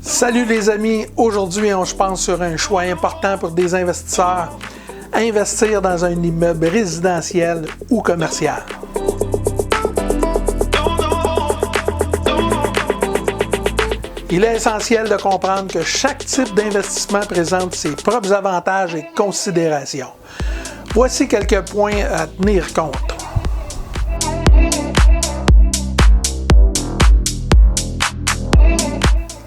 Salut les amis, aujourd'hui on se pense sur un choix important pour des investisseurs, investir dans un immeuble résidentiel ou commercial. Il est essentiel de comprendre que chaque type d'investissement présente ses propres avantages et considérations. Voici quelques points à tenir compte.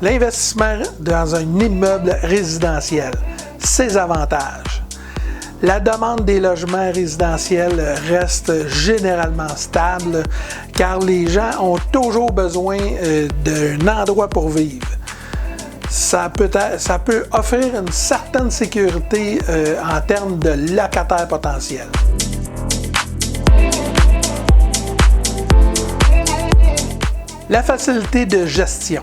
L'investissement dans un immeuble résidentiel, ses avantages. La demande des logements résidentiels reste généralement stable car les gens ont toujours besoin d'un endroit pour vivre. Ça peut offrir une certaine sécurité en termes de locataires potentiels. La facilité de gestion.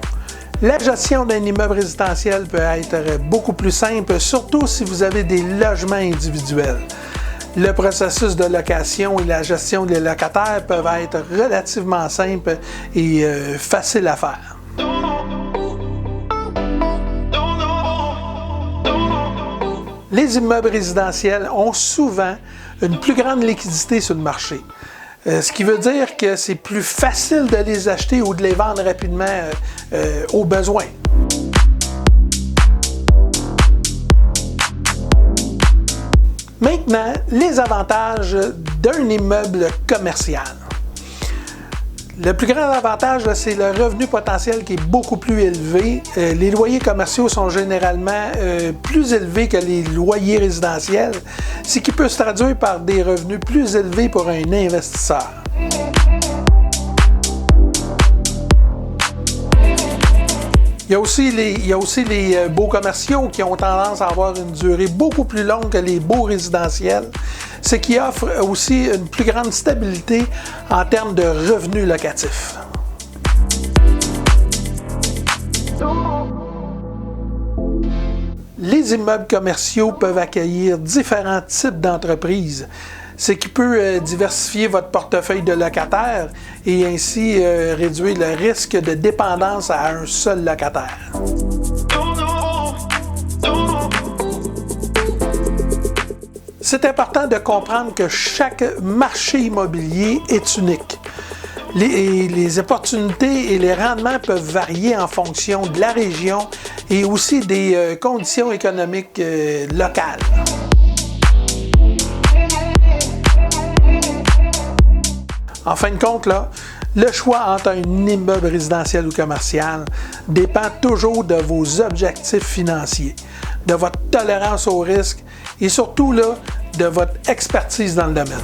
La gestion d'un immeuble résidentiel peut être beaucoup plus simple, surtout si vous avez des logements individuels. Le processus de location et la gestion des locataires peuvent être relativement simples et faciles à faire. Les immeubles résidentiels ont souvent une plus grande liquidité sur le marché. Ce qui veut dire que c'est plus facile de les acheter ou de les vendre rapidement au besoin. Maintenant, les avantages d'un immeuble commercial. Le plus grand avantage, c'est le revenu potentiel qui est beaucoup plus élevé. Les loyers commerciaux sont généralement plus élevés que les loyers résidentiels, ce qui peut se traduire par des revenus plus élevés pour un investisseur. Il y a aussi les baux commerciaux qui ont tendance à avoir une durée beaucoup plus longue que les baux résidentiels, ce qui offre aussi une plus grande stabilité en termes de revenus locatifs. Les immeubles commerciaux peuvent accueillir différents types d'entreprises, ce qui peut diversifier votre portefeuille de locataires et ainsi réduire le risque de dépendance à un seul locataire. C'est important de comprendre que chaque marché immobilier est unique. Les opportunités et les rendements peuvent varier en fonction de la région et aussi des conditions économiques locales. En fin de compte, le choix entre un immeuble résidentiel ou commercial dépend toujours de vos objectifs financiers, de votre tolérance au risque et surtout de votre expertise dans le domaine.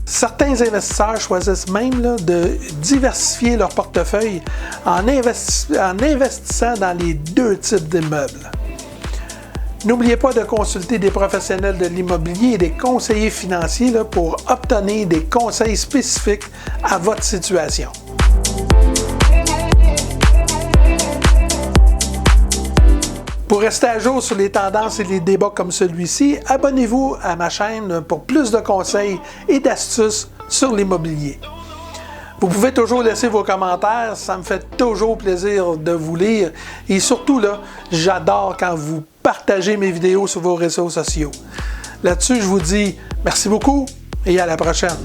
Certains investisseurs choisissent même de diversifier leur portefeuille en investissant dans les deux types d'immeubles. N'oubliez pas de consulter des professionnels de l'immobilier et des conseillers financiers pour obtenir des conseils spécifiques à votre situation. Pour rester à jour sur les tendances et les débats comme celui-ci, abonnez-vous à ma chaîne pour plus de conseils et d'astuces sur l'immobilier. Vous pouvez toujours laisser vos commentaires, ça me fait toujours plaisir de vous lire et surtout j'adore quand vous partagez mes vidéos sur vos réseaux sociaux. Là-dessus, je vous dis merci beaucoup et à la prochaine.